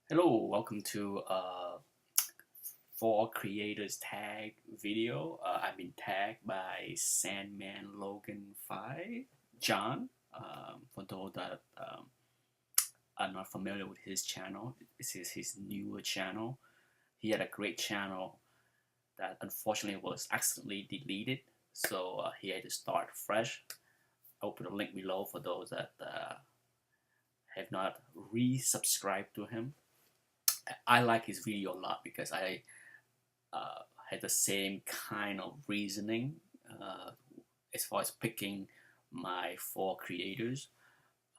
Hello, welcome to For Creators Tag video. I've been tagged by Sandman Logan 5, John. For those that are not familiar with his channel, this is his newer channel. He had a great channel that unfortunately was accidentally deleted, so he had to start fresh. I'll put a link below for those that have not resubscribed to him. I like his video a lot because I had the same kind of reasoning as far as picking my four creators.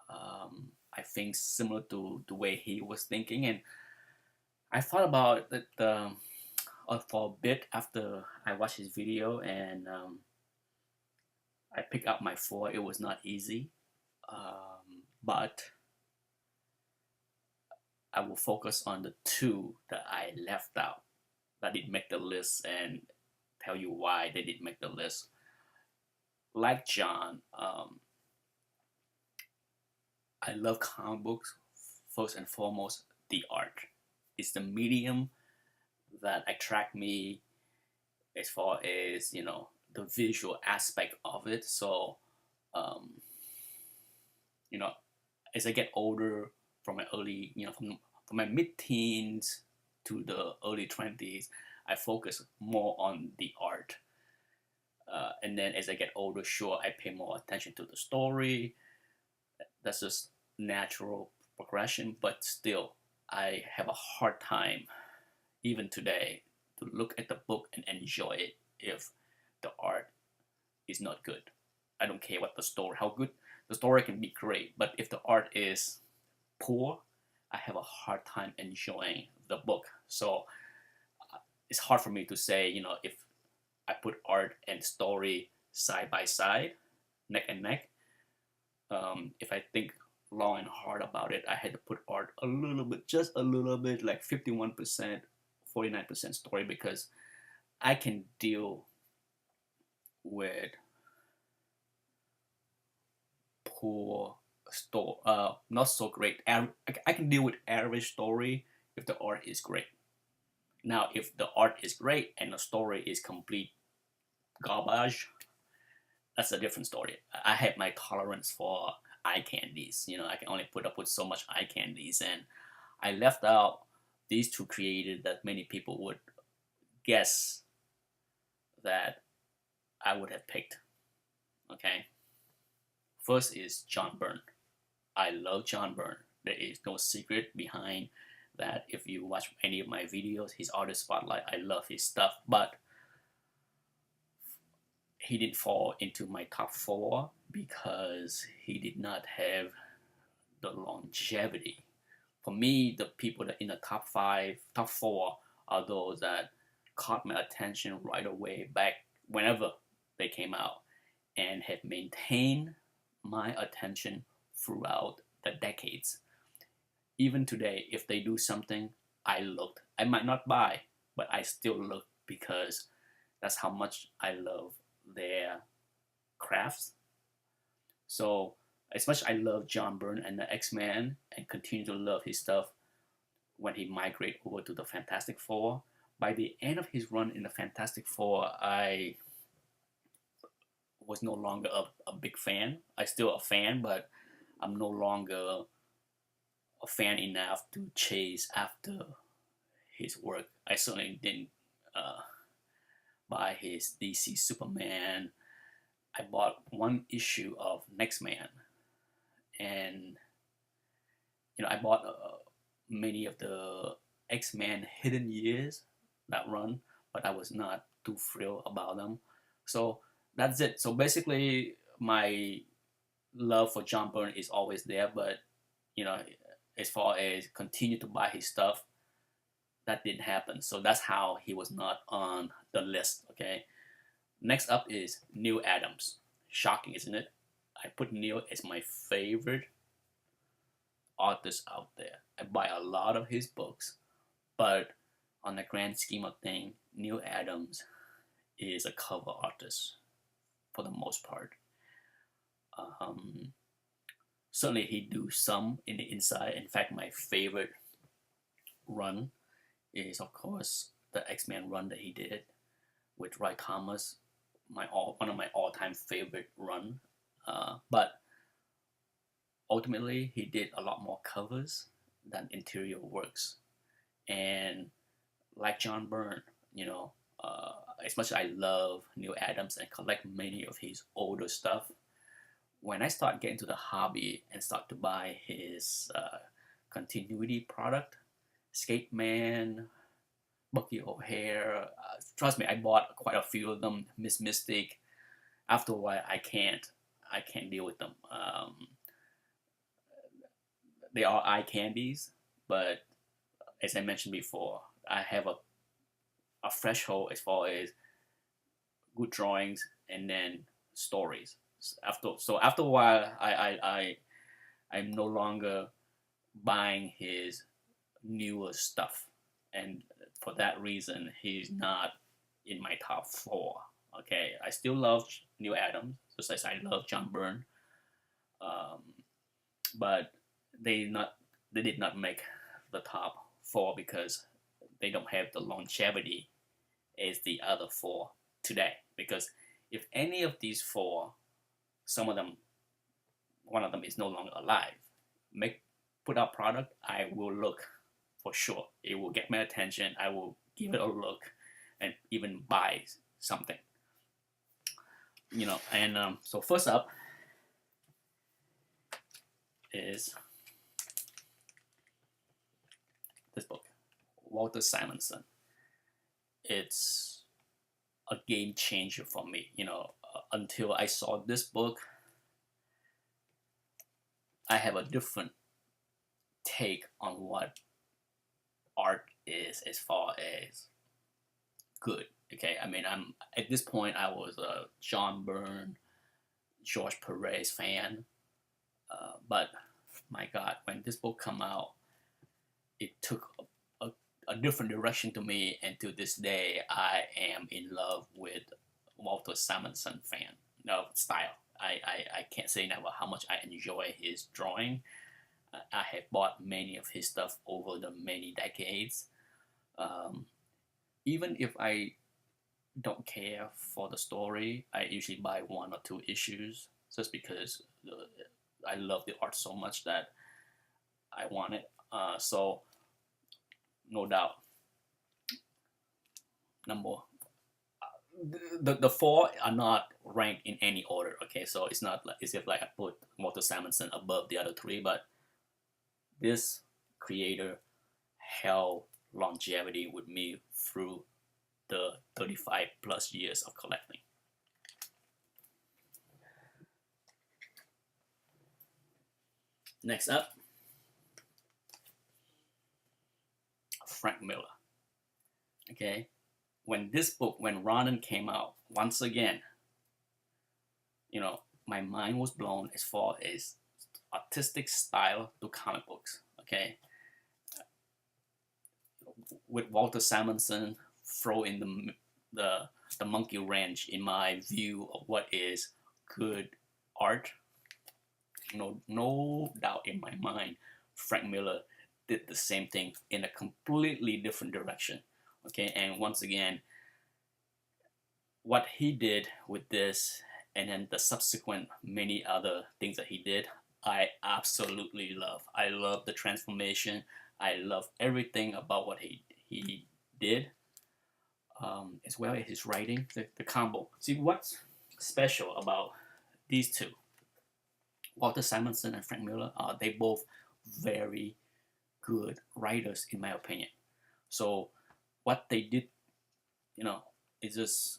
I think similar to the way he was thinking, and I thought about it for a bit after I watched his video, and I picked up my four. It was not easy, but I will focus on the two that I left out that didn't make the list and tell you why they didn't make the list. Like John, I love comic books. First and foremost, the art. It's the medium that attract me as far as the visual aspect of it. So, um, you know, as I get older, from my early, from my mid-teens to the early 20s, I focus more on the art. And then as I get older, sure, I pay more attention to the story. That's just natural progression, but still, I have a hard time, even today, to look at the book and enjoy it if the art is not good. I don't care what the story, how good the story can be great, but if the art is poor, I have a hard time enjoying the book. So it's hard for me to say, if I put art and story side by side, neck and neck. If I think long and hard about it, I had to put art a little bit, just a little bit, like 51%, 49% story, because I can deal with poor story, not so great. I can deal with average story if the art is great. Now, if the art is great and the story is complete garbage, that's a different story. I have my tolerance for eye candies. I can only put up with so much eye candies, and I left out these two creators that many people would guess that I would have picked. Okay, first is John Byrne. I love John Byrne. There is no secret behind that. If you watch any of my videos, his artist spotlight, I love his stuff, but he didn't fall into my top four because he did not have the longevity. For me, the people that in the top five, top four are those that caught my attention right away back whenever they came out and have maintained my attention throughout the decades. Even today, if they do something, I look. I might not buy, but I still look because that's how much I love their crafts. So as much as I love John Byrne and the X-Men and continue to love his stuff when he migrated over to the Fantastic Four, by the end of his run in the Fantastic Four, I was no longer a big fan. I'm still a fan, but I'm no longer a fan enough to chase after his work. I certainly didn't buy his DC Superman. I bought one issue of Next Man, and I bought many of the X-Men Hidden Years that run, but I was not too thrilled about them. So that's it. So basically, my love for John Byrne is always there, but you know, as far as continue to buy his stuff, that didn't happen. So that's how he was not on the list. Okay. Next up is Neil Adams. Shocking, isn't it? I put Neil as my favorite artist out there. I buy a lot of his books, but on the grand scheme of things, Neil Adams is a cover artist for the most part. Certainly, he do some in the inside. In fact, my favorite run is, of course, the X-Men run that he did with Roy Thomas, one of my all-time favorite run. But ultimately, he did a lot more covers than interior works. And like John Byrne, as much as I love Neil Adams and collect many of his older stuff, when I start getting to the hobby and start to buy his continuity product, Skate Man, Bucky O'Hare, trust me, I bought quite a few of them. Miss Mystic. After a while, I can't deal with them. They are eye candies, but as I mentioned before, I have a threshold as far as good drawings and then stories. After a while, I'm no longer buying his newer stuff, and for that reason, he's not in my top 4. Okay, I still love Neil Adams, just as I love John Byrne, but they did not make the top 4 because they don't have the longevity as the other 4 today. Because if any of these 4, one of them is no longer alive, put out product, I will look for sure. It will get my attention. I will give it a look and even buy something. And so first up is this book, Walter Simonson. It's a game changer for me. Until I saw this book, I have a different take on what art is as far as good. Okay, I mean, at this point I was a John Byrne, George Perez fan, but my God, when this book come out, it took a different direction to me, and to this day, I am in love with Walter Simonson style. I can't say enough about how much I enjoy his drawing. I have bought many of his stuff over the many decades. Even if I don't care for the story, I usually buy 1 or 2 issues just because I love the art so much that I want it. So no doubt, the 4 are not ranked in any order. Okay, so it's not like, as if like I put Walter Simonson above the other 3, but this creator held longevity with me through the 35 plus years of collecting. Next up, Frank Miller. Okay, when Ronin came out, once again, my mind was blown as far as artistic style to comic books. Okay, with Walter Simonson throw in the monkey wrench in my view of what is good art. No doubt in my mind, Frank Miller did the same thing in a completely different direction. Okay, and once again, what he did with this and then the subsequent many other things that he did, I absolutely love. I love the transformation. I love everything about what he did, as well as his writing, the combo. See, what's special about these two, Walter Simonson and Frank Miller, are they both very good writers, in my opinion. So what they did, is just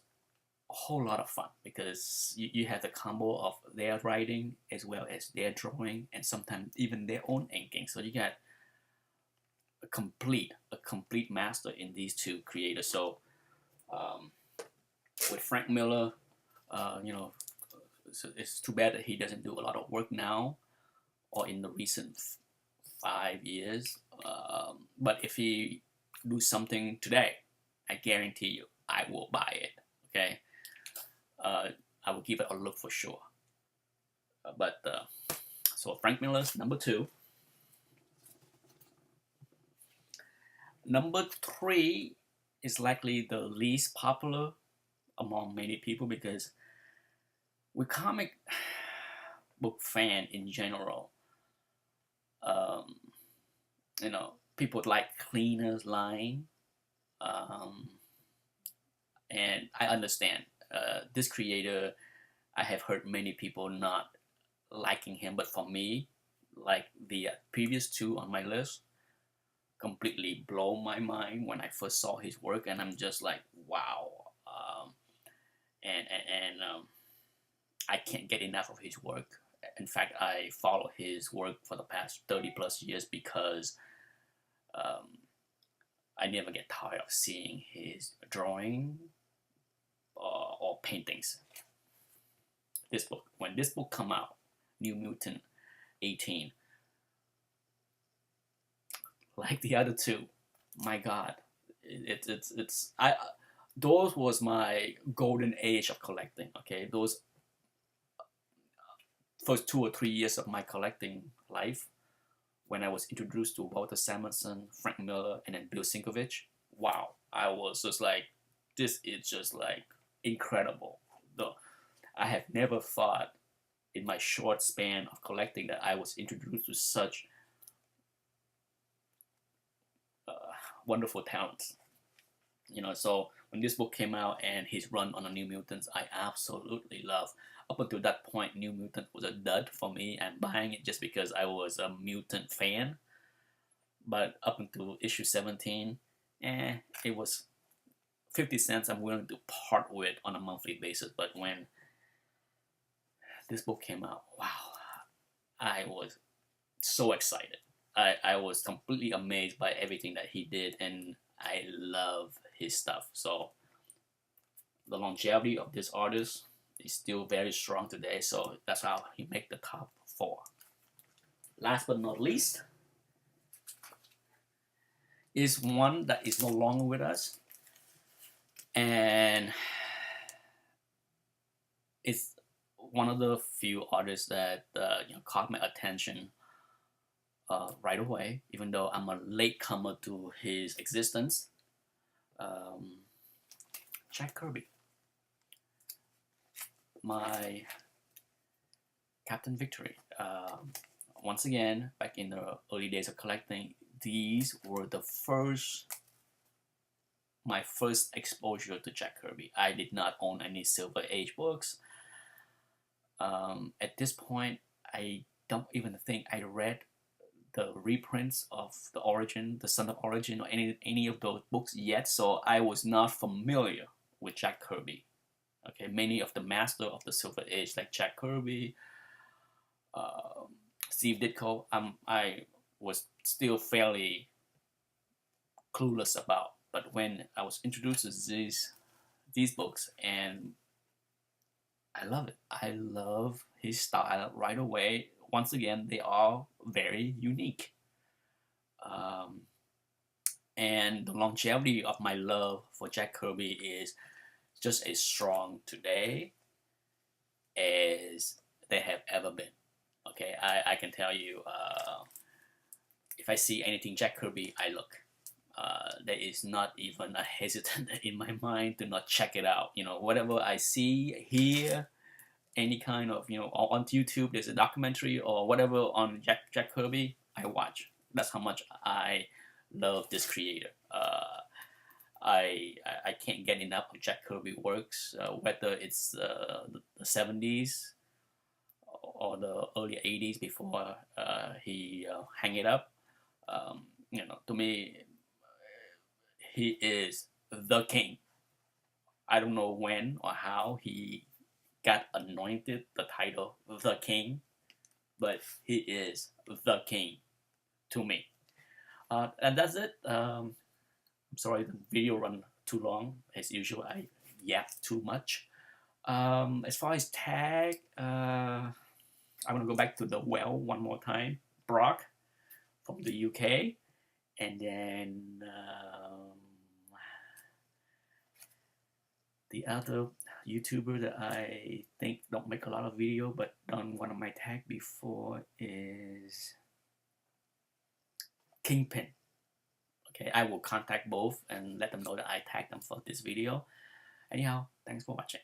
a whole lot of fun, because you have the combo of their writing as well as their drawing, and sometimes even their own inking. So you got a complete master in these two creators. So with Frank Miller, so it's too bad that he doesn't do a lot of work now or in the recent 5 years. But if he do something today, I guarantee you I will buy it. Okay, I will give it a look for sure. So Frank Miller's number 2. Number three is likely the least popular among many people because we're comic book fan in general. Um, people like cleaners line, um, and I understand this creator. I have heard many people not liking him, but for me, like the previous two on my list, completely blow my mind when I first saw his work, and I'm just like, wow. And I can't get enough of his work. In fact, I follow his work for the past 30 plus years because um, I never get tired of seeing his drawing or paintings. When this book come out, New Mutant 18, like the other two, my God, it's I. Those was my golden age of collecting. Okay, those first 2 or 3 years of my collecting life, when I was introduced to Walter Simonson, Frank Miller, and then Bill Sinkovich, wow, I was just like, this is just like incredible. Though I have never thought in my short span of collecting that I was introduced to such uh, wonderful talents. So when this book came out and his run on the New Mutants, I absolutely love. Up until that point, New Mutant was a dud for me. I'm buying it just because I was a mutant fan. But up until issue 17, it was 50 cents I'm willing to part with on a monthly basis. But when this book came out, wow, I was so excited. I was completely amazed by everything that he did, and I love his stuff. So the longevity of this artist is still very strong today. So that's how he make the top 4. Last but not least is one that is no longer with us, and it's one of the few artists that caught my attention right away, even though I'm a latecomer to his existence. Jack Kirby, my Captain Victory. Once again, back in the early days of collecting, these were my first exposure to Jack Kirby. I did not own any Silver Age books. At this point, I don't even think I read the reprints of the Son of Origin, or any of those books yet. So I was not familiar with Jack Kirby. Okay, many of the master of the Silver Age, like Jack Kirby, Steve Ditko, I was still fairly clueless about. But when I was introduced to these books, and I love it. I love his style right away. Once again, they are very unique. And the longevity of my love for Jack Kirby is just as strong today as they have ever been. Okay, I can tell you, if I see anything Jack Kirby, I look. There is not even a hesitant in my mind to not check it out. Whatever I see, hear, any kind of, on YouTube, there's a documentary or whatever on Jack Kirby, I watch. That's how much I love this creator. I can't get enough of Jack Kirby works, whether it's the 70s or the early 80s before he hang it up. To me, he is the king. I don't know when or how he got anointed the title the king, but he is the king to me. And that's it. I'm sorry the video run too long. As usual, I yap too much. As far as tag, I'm gonna go back to the well one more time. Brock from the UK, and then the other YouTuber that I think don't make a lot of video but done one of my tag before is Kingpin. Okay, I will contact both and let them know that I tagged them for this video. Anyhow, thanks for watching.